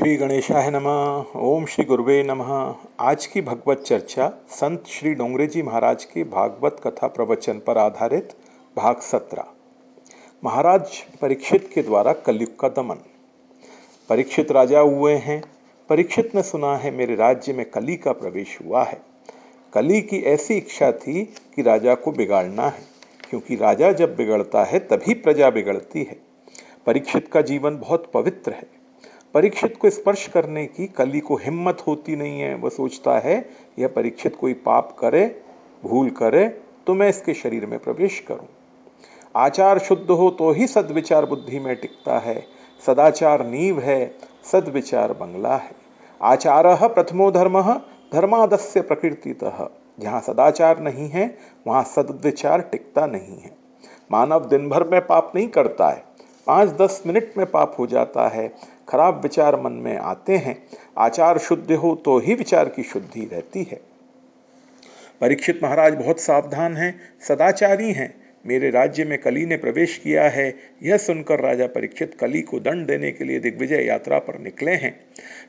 श्री गणेशाय नमः। ओम श्री गुरुवे नमः। आज की भगवत चर्चा संत श्री डोंगरे जी महाराज के भागवत कथा प्रवचन पर आधारित भाग 17। महाराज परीक्षित के द्वारा कलयुग का दमन। परीक्षित राजा हुए हैं। परीक्षित ने सुना है मेरे राज्य में कली का प्रवेश हुआ है। कली की ऐसी इच्छा थी कि राजा को बिगाड़ना है, क्योंकि राजा जब बिगड़ता है तभी प्रजा बिगड़ती है। परीक्षित का जीवन बहुत पवित्र है। परीक्षित को स्पर्श करने की कली को हिम्मत होती नहीं है। वह सोचता है यह परीक्षित कोई पाप करे, भूल करे तो मैं इसके शरीर में प्रवेश करूं। आचार शुद्ध हो तो ही सद्विचार बुद्धि में टिकता है। सदाचार नींव है, सद्विचार बंगला है। आचारः प्रथमो धर्मः, धर्मादस्य प्रकृतितः। जहाँ सदाचार नहीं है वहाँ सद्विचार टिकता नहीं है। मानव दिन भर में पाप नहीं करता है, 5-10 मिनट में पाप हो जाता है। खराब विचार मन में आते हैं। आचार शुद्ध हो तो ही विचार की शुद्धि रहती है। परीक्षित महाराज बहुत सावधान हैं, सदाचारी हैं। मेरे राज्य में कली ने प्रवेश किया है, यह सुनकर राजा परीक्षित कली को दंड देने के लिए दिग्विजय यात्रा पर निकले हैं।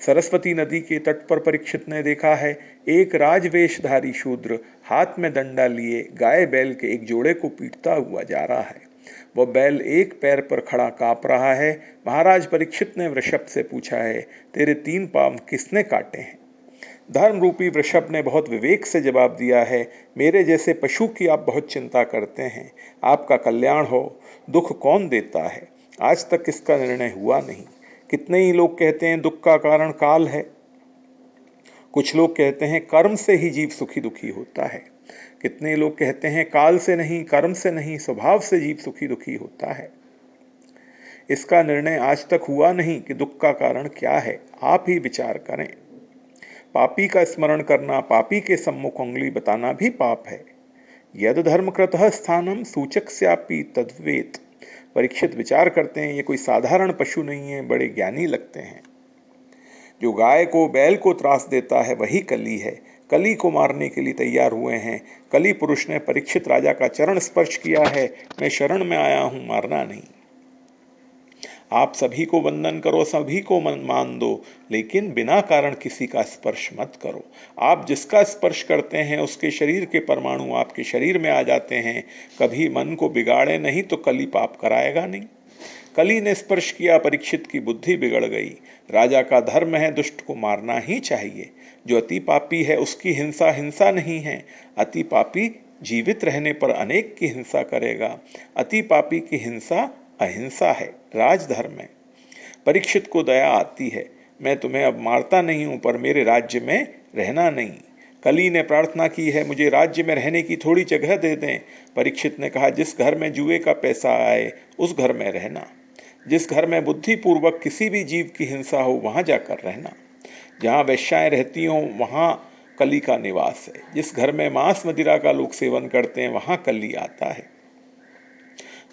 सरस्वती नदी के तट पर परीक्षित ने देखा है एक राजवेशधारी शूद्र हाथ में डंडा लिए गाय बैल के एक जोड़े को पीटता हुआ जा रहा है। वह बैल एक पैर पर खड़ा कांप रहा है। महाराज परीक्षित ने वृषभ से पूछा है, तेरे 3 पांव किसने काटे हैं? धर्म रूपी वृषभ ने बहुत विवेक से जवाब दिया है, मेरे जैसे पशु की आप बहुत चिंता करते हैं। आपका कल्याण हो, दुख कौन देता है? आज तक इसका निर्णय हुआ नहीं। कितने ही लोग कहते हैं दुख का कारण काल है। कुछ लोग कहते हैं कर्म से ही जीव सुखी दुखी होता है। कितने लोग कहते हैं काल से नहीं, कर्म से नहीं, स्वभाव से जीव सुखी दुखी होता है। इसका निर्णय आज तक हुआ नहीं कि दुख का कारण क्या है। आप ही विचार करें। पापी का स्मरण करना, पापी के सम्मुख उंगली बताना भी पाप है। यद धर्मकृतः स्थानम सूचक स्यापि तद्वेत। परीक्षित विचार करते हैं ये कोई साधारण पशु नहीं है, बड़े ज्ञानी लगते हैं। जो गाय को बैल को त्रास देता है वही कली है। कली को मारने के लिए तैयार हुए हैं। कली पुरुष ने परीक्षित राजा का चरण स्पर्श किया है, मैं शरण में आया हूं, मारना नहीं। आप सभी को वंदन करो, सभी को मान दो, लेकिन बिना कारण किसी का स्पर्श मत करो। आप जिसका स्पर्श करते हैं उसके शरीर के परमाणु आपके शरीर में आ जाते हैं। कभी मन को बिगाड़े नहीं तो कली पाप कराएगा नहीं। कली ने स्पर्श किया, परीक्षित की बुद्धि बिगड़ गई। राजा का धर्म है दुष्ट को मारना ही चाहिए। जो अति पापी है उसकी हिंसा हिंसा नहीं है। अति पापी जीवित रहने पर अनेक की हिंसा करेगा। अति पापी की हिंसा अहिंसा है, राजधर्म है। परीक्षित को दया आती है, मैं तुम्हें अब मारता नहीं हूं, पर मेरे राज्य में रहना नहीं। कली ने प्रार्थना की है, मुझे राज्य में रहने की थोड़ी जगह दे दें। परीक्षित ने कहा, जिस घर में जुए का पैसा आए उस घर में रहना। जिस घर में बुद्धिपूर्वक किसी भी जीव की हिंसा हो वहां जाकर रहना। जहाँ वेश्याएं रहती हों वहाँ कली का निवास है। जिस घर में मांस मदिरा का लोग सेवन करते हैं वहाँ कली आता है।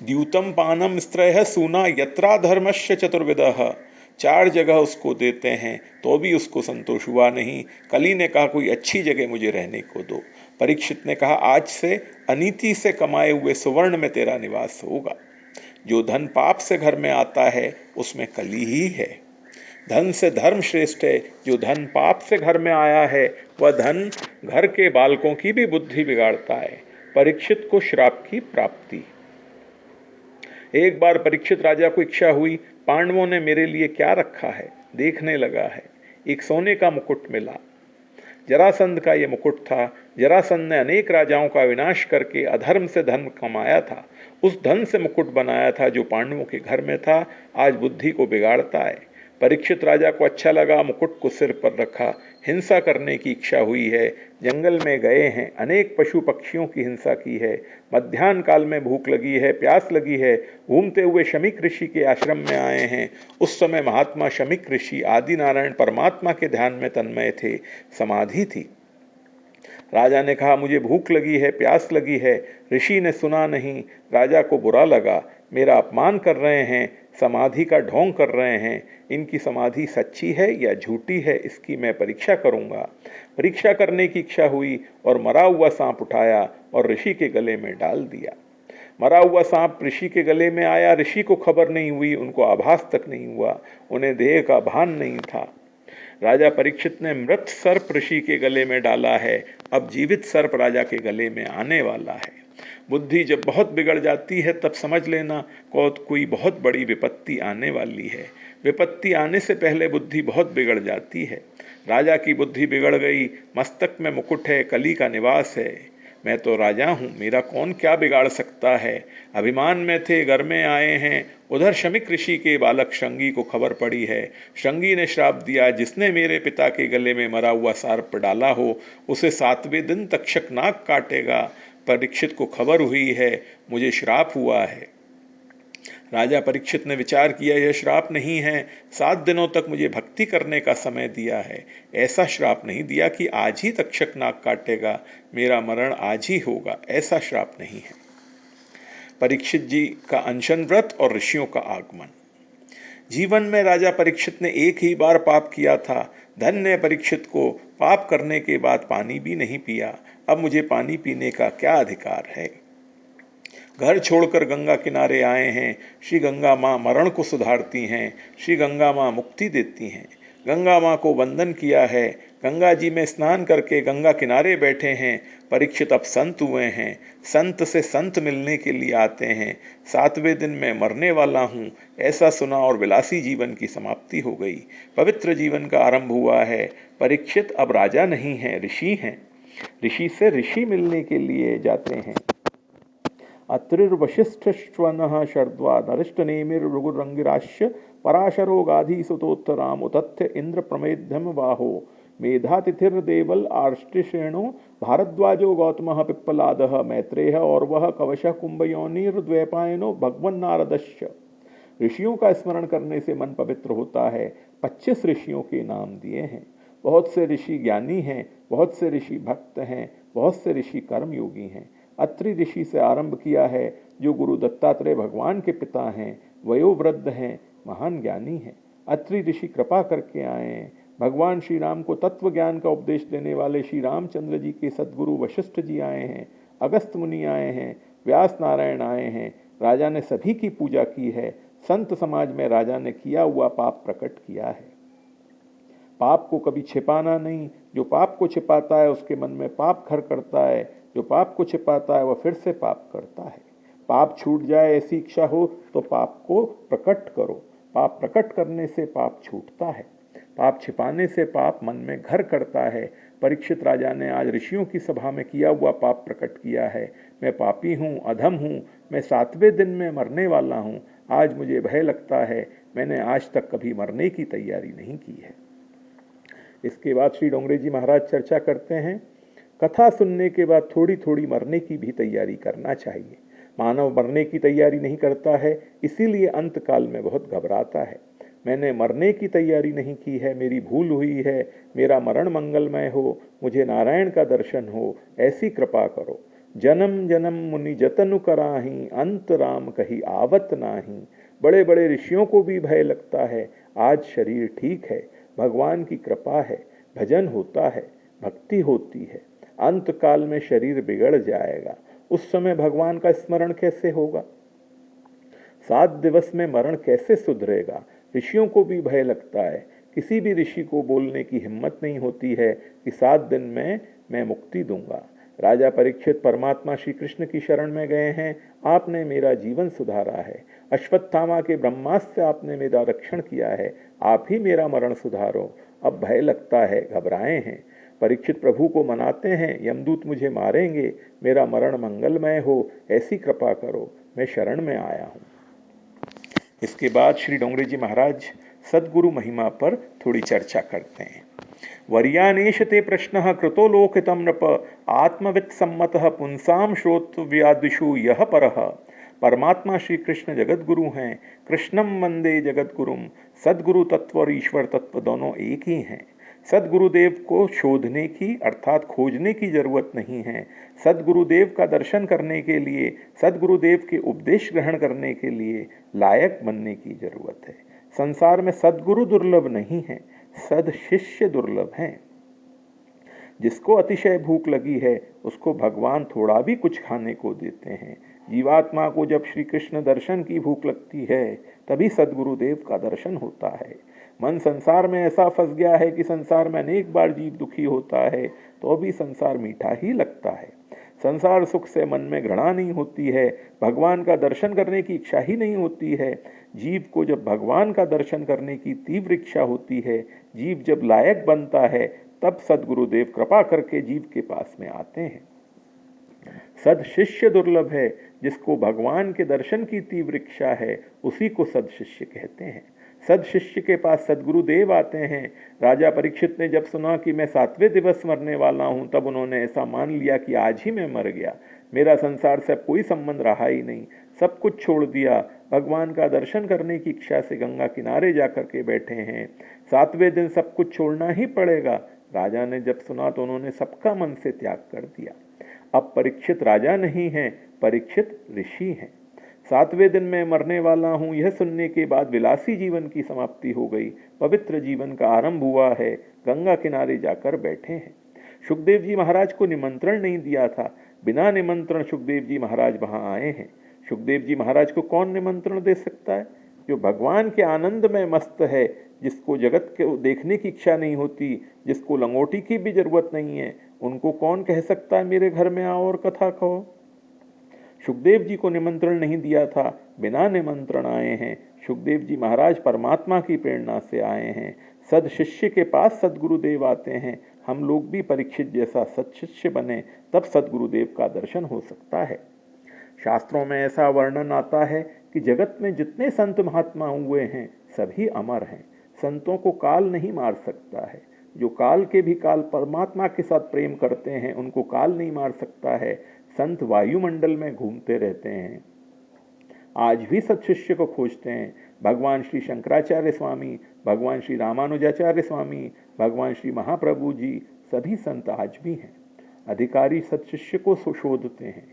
द्यूतम पानम स्त्रयः सूना यत्रा धर्मस्य चतुर्विदः। 4 जगह उसको देते हैं तो भी उसको संतोष हुआ नहीं। कली ने कहा, कोई अच्छी जगह मुझे रहने को दो। परीक्षित ने कहा, आज से अनीति से कमाए हुए सुवर्ण में तेरा निवास होगा। जो धन पाप से घर में आता है उसमें कली ही है। धन से धर्म श्रेष्ठ है। जो धन पाप से घर में आया है वह धन घर के बालकों की भी बुद्धि बिगाड़ता है। परीक्षित को श्राप की प्राप्ति। एक बार परीक्षित राजा को इच्छा हुई, पांडवों ने मेरे लिए क्या रखा है, देखने लगा है। एक सोने का मुकुट मिला। जरासंध का यह मुकुट था। जरासंध ने अनेक राजाओं का विनाश करके अधर्म से धन कमाया था। उस धन से मुकुट बनाया था जो पांडवों के घर में था। आज बुद्धि को बिगाड़ता है। परीक्षित राजा को अच्छा लगा, मुकुट को सिर पर रखा। हिंसा करने की इच्छा हुई है। जंगल में गए हैं, अनेक पशु पक्षियों की हिंसा की है। मध्याह्न काल में भूख लगी है, प्यास लगी है। घूमते हुए शमीक ऋषि के आश्रम में आए हैं। उस समय महात्मा शमीक ऋषि आदि नारायण परमात्मा के ध्यान में तन्मय थे, समाधि थी। राजा ने कहा, मुझे भूख लगी है, प्यास लगी है। ऋषि ने सुना नहीं। राजा को बुरा लगा, मेरा अपमान कर रहे हैं, समाधि का ढोंग कर रहे हैं। इनकी समाधि सच्ची है या झूठी है इसकी मैं परीक्षा करूंगा। परीक्षा करने की इच्छा हुई और मरा हुआ सांप उठाया और ऋषि के गले में डाल दिया। मरा हुआ सांप ऋषि के गले में आया, ऋषि को खबर नहीं हुई, उनको आभास तक नहीं हुआ, उन्हें देह का भान नहीं था। राजा परीक्षित ने मृत सर्प ऋषि के गले में डाला है, अब जीवित सर्प राजा के गले में आने वाला है। बुद्धि जब बहुत बिगड़ जाती है तब समझ लेना कोई बहुत बड़ी विपत्ति आने वाली है। विपत्ति आने से पहले बुद्धि बहुत बिगड़ जाती है। राजा की बुद्धि बिगड़ गई, मस्तक में मुकुट है, कली का निवास है, मैं तो राजा हूँ, मेरा कौन क्या बिगाड़ सकता है। अभिमान में थे, घर में आए हैं। उधर शमिक ऋषि के बालक श्रृंगी को खबर पड़ी है। श्रृंगी ने श्राप दिया, जिसने मेरे पिता के गले में मरा हुआ सर्प डाला हो उसे 7वें दिन तक्षक नाक काटेगा। परीक्षित को खबर हुई है, मुझे श्राप हुआ है। राजा परीक्षित ने विचार किया, यह श्राप नहीं है, 7 दिनों तक मुझे भक्ति करने का समय दिया है। ऐसा श्राप नहीं दिया कि आज ही तक्षक नाक काटेगा, मेरा मरण आज ही होगा, ऐसा श्राप नहीं है। परीक्षित जी का अनशन व्रत और ऋषियों का आगमन। जीवन में राजा परीक्षित ने एक ही बार पाप किया था। धन्य परीक्षित को, पाप करने के बाद पानी भी नहीं पिया, अब मुझे पानी पीने का क्या अधिकार है। घर छोड़कर गंगा किनारे आए हैं। श्री गंगा माँ मरण को सुधारती हैं, श्री गंगा माँ मुक्ति देती हैं। गंगा माँ को वंदन किया है, गंगा जी में स्नान करके गंगा किनारे बैठे हैं। परीक्षित अब संत हुए हैं, संत से संत मिलने के लिए आते हैं। 7वें दिन में मरने वाला हूँ, ऐसा सुना और विलासी जीवन की समाप्ति हो गई, पवित्र जीवन का आरंभ हुआ है। परीक्षित अब राजा नहीं है, ऋषि हैं। ऋषि से ऋषि मिलने के लिए जाते हैं। अत्रिर्वशिष्ठश्वनः शर्द्वा नरिष्टनेमिर्भृगुरंगिराश्य पराशरो गाधीसुतोत्तराम उतथ्य इंद्र प्रमेध्यम बाहो मेधातिथिर्देवल आर्ष्टिश्रेणो भारद्वाजो गौतमः पिप्पलादः मैत्रेय और वह कवशः कुंभयोनिर्द्वैपायनो भगवन्नारदश्च। ऋषियों का स्मरण करने से मन पवित्र होता है। 25 ऋषियों के नाम दिए हैं। बहुत से ऋषि ज्ञानी हैं, बहुत से ऋषि भक्त हैं, बहुत से ऋषि कर्मयोगी हैं। अत्रि ऋषि से आरंभ किया है, जो गुरु दत्तात्रेय भगवान के पिता हैं, वयोवृद्ध हैं, महान ज्ञानी हैं। अत्रि ऋषि कृपा करके आए हैं। भगवान श्री राम को तत्व ज्ञान का उपदेश देने वाले श्री रामचंद्र जी के सद्गुरु वशिष्ठ जी आए हैं, अगस्त मुनि आए हैं, व्यास नारायण आए हैं। राजा ने सभी की पूजा की है। संत समाज में राजा ने किया हुआ पाप प्रकट किया है। पाप को कभी छिपाना नहीं, जो पाप को छिपाता है उसके मन में पाप घर करता है, जो पाप को छिपाता है वह फिर से पाप करता है। पाप छूट जाए ऐसी इच्छा हो तो पाप को प्रकट करो, पाप प्रकट करने से पाप छूटता है। पाप छिपाने से पाप मन में घर करता है। परीक्षित राजा ने आज ऋषियों की सभा में किया हुआ पाप प्रकट किया है। मैं पापी हूँ, अधम हूँ, मैं 7वें दिन में मरने वाला हूँ। आज मुझे भय लगता है, मैंने आज तक कभी मरने की तैयारी नहीं की है। इसके बाद श्री डोंगरे जी महाराज चर्चा करते हैं, कथा सुनने के बाद थोड़ी थोड़ी मरने की भी तैयारी करना चाहिए। मानव मरने की तैयारी नहीं करता है, इसीलिए अंत काल में बहुत घबराता है। मैंने मरने की तैयारी नहीं की है, मेरी भूल हुई है, मेरा मरण मंगलमय हो, मुझे नारायण का दर्शन हो, ऐसी कृपा करो। जन्म जन्म मुनि जतनु कराही, अंत राम कही आवत नाही। बड़े बड़े ऋषियों को भी भय लगता है। आज शरीर ठीक है, भगवान की कृपा है, भजन होता है, भक्ति होती है। अंत काल में शरीर बिगड़ जाएगा, उस समय भगवान का स्मरण कैसे होगा? 7 दिवस में मरण कैसे सुधरेगा? ऋषियों को भी भय लगता है। किसी भी ऋषि को बोलने की हिम्मत नहीं होती है कि 7 दिन में मैं मुक्ति दूंगा। राजा परीक्षित परमात्मा श्री कृष्ण की शरण में गए हैं, आपने मेरा जीवन सुधारा है। अश्वत्थामा के ब्रह्मास्त्र से आपने मेरा रक्षण किया है, आप ही मेरा मरण सुधारो। अब भय लगता है, घबराए हैं। परीक्षित प्रभु को मनाते हैं, यमदूत मुझे मारेंगे, मेरा मरण मंगलमय हो, ऐसी कृपा करो, मैं शरण में आया हूँ। इसके बाद श्री डोंगरे जी महाराज सद्गुरु महिमा पर थोड़ी चर्चा करते हैं। वर्यानेश ते प्रश्न कृतो लोकितम नृप आत्मवित् सम्मतः पुंसाम श्रोतव्यादिषु यह परः। परमात्मा श्री कृष्ण जगत गुरु हैं। कृष्णम वंदे जगत गुरुम। सद्गुरु तत्व और ईश्वर तत्व दोनों एक ही हैं। सद्गुरुदेव को शोधने की अर्थात खोजने की जरूरत नहीं है। सद्गुरुदेव का दर्शन करने के लिए, सद्गुरुदेव के उपदेश ग्रहण करने के लिए लायक बनने की जरूरत है। संसार में सद्गुरु दुर्लभ नहीं है, सद शिष्य दुर्लभ हैं। जिसको अतिशय भूख लगी है उसको भगवान थोड़ा भी कुछ खाने को देते हैं। जीवात्मा को जब श्री कृष्ण दर्शन की भूख लगती है तभी सद्गुरुदेव का दर्शन होता है। मन संसार में ऐसा फंस गया है कि संसार में अनेक बार जीव दुखी होता है तो भी संसार मीठा ही लगता है। संसार सुख से मन में घृणा नहीं होती है, भगवान का दर्शन करने की इच्छा ही नहीं होती है। जीव को जब भगवान का दर्शन करने की तीव्र इच्छा होती है, जीव जब लायक बनता है, तब सद्गुरुदेव कृपा करके जीव के पास में आते हैं। सद शिष्य दुर्लभ है, जिसको भगवान के दर्शन की तीव्र इच्छा है उसी को सद शिष्य कहते हैं। सद शिष्य के पास सद्गुरुदेव आते हैं। राजा परीक्षित ने जब सुना कि मैं 7वें दिवस मरने वाला हूं, तब उन्होंने ऐसा मान लिया कि आज ही मैं मर गया, मेरा संसार से कोई संबंध रहा ही नहीं, सब कुछ छोड़ दिया। भगवान का दर्शन करने की इच्छा से गंगा किनारे जाकर के बैठे हैं। 7वें दिन सब कुछ छोड़ना ही पड़ेगा। राजा ने जब सुना तो उन्होंने सबका मन से त्याग कर दिया। अब परीक्षित राजा नहीं है, परीक्षित ऋषि हैं। 7वें दिन में मरने वाला हूं, यह सुनने के बाद विलासी जीवन की समाप्ति हो गई, पवित्र जीवन का आरंभ हुआ है। गंगा किनारे जाकर बैठे हैं। सुखदेव जी महाराज को निमंत्रण नहीं दिया था, बिना निमंत्रण सुखदेव जी महाराज वहां आए हैं। सुखदेव जी महाराज को कौन निमंत्रण दे सकता है? जो भगवान के आनंद में मस्त है, जिसको जगत को देखने की इच्छा नहीं होती, जिसको लंगोटी की भी जरूरत नहीं है, उनको कौन कह सकता है मेरे घर में आओ और कथा कहो? सुखदेव जी को निमंत्रण नहीं दिया था, बिना निमंत्रण आए हैं। सुखदेव जी महाराज परमात्मा की प्रेरणा से आए हैं। सद शिष्य के पास सदगुरुदेव आते हैं। हम लोग भी परीक्षित जैसा सद शिष्य बने, तब सदगुरुदेव का दर्शन हो सकता है। शास्त्रों में ऐसा वर्णन आता है कि जगत में जितने संत महात्मा हुए हैं सभी अमर हैं। संतों को काल नहीं मार सकता है। जो काल के भी काल परमात्मा के साथ प्रेम करते हैं, उनको काल नहीं मार सकता है। संत वायुमंडल में घूमते रहते हैं, आज भी सत्शिष्य को खोजते हैं। भगवान श्री शंकराचार्य स्वामी, भगवान श्री रामानुजाचार्य स्वामी, भगवान श्री महाप्रभु जी, सभी संत आज भी हैं। अधिकारी सत्शिष्य को शोधते हैं।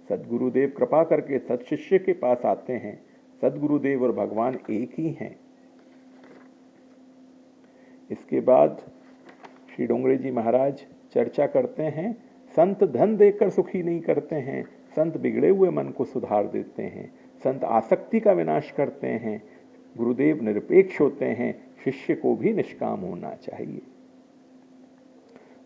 सदगुरुदेव कृपा करके सत्शिष्य के पास आते हैं। सदगुरुदेव और भगवान एक ही हैं। इसके बाद श्री डोंगरे जी महाराज चर्चा करते हैं, संत धन देकर सुखी नहीं करते हैं, संत बिगड़े हुए मन को सुधार देते हैं, संत आसक्ति का विनाश करते हैं। गुरुदेव निरपेक्ष होते हैं, शिष्य को भी निष्काम होना चाहिए।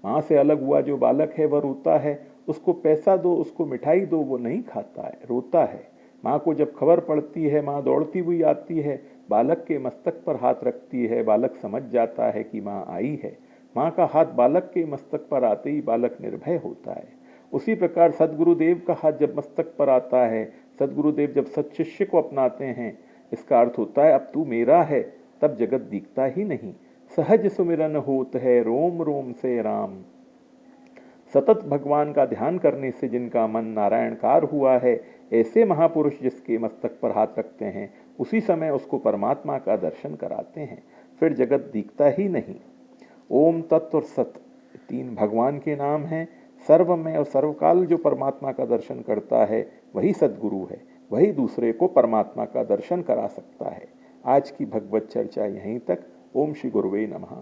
माँ से अलग हुआ जो बालक है वह रोता है, उसको पैसा दो, उसको मिठाई दो, वो नहीं खाता है, रोता है। माँ को जब खबर पड़ती है, माँ दौड़ती हुई आती है, बालक के मस्तक पर हाथ रखती है, बालक समझ जाता है कि माँ आई है। माँ का हाथ बालक के मस्तक पर आते ही बालक निर्भय होता है। उसी प्रकार सदगुरुदेव का हाथ जब मस्तक पर आता है, सदगुरुदेव जब सत्शिष्य को अपनाते हैं, इसका अर्थ होता है अब तू मेरा है, तब जगत दिखता ही नहीं। सहज सुमिरन होत है रोम रोम से राम। सतत भगवान का ध्यान करने से जिनका मन नारायणकार हुआ है, ऐसे महापुरुष जिसके मस्तक पर हाथ रखते हैं, उसी समय उसको परमात्मा का दर्शन कराते हैं, फिर जगत दिखता ही नहीं। ओम तत्व और सत, तीन भगवान के नाम हैं। सर्वमय और सर्वकाल जो परमात्मा का दर्शन करता है वही सद्गुरु है, वही दूसरे को परमात्मा का दर्शन करा सकता है। आज की भगवत चर्चा यहीं तक। ओम श्री गुरुवे नमः।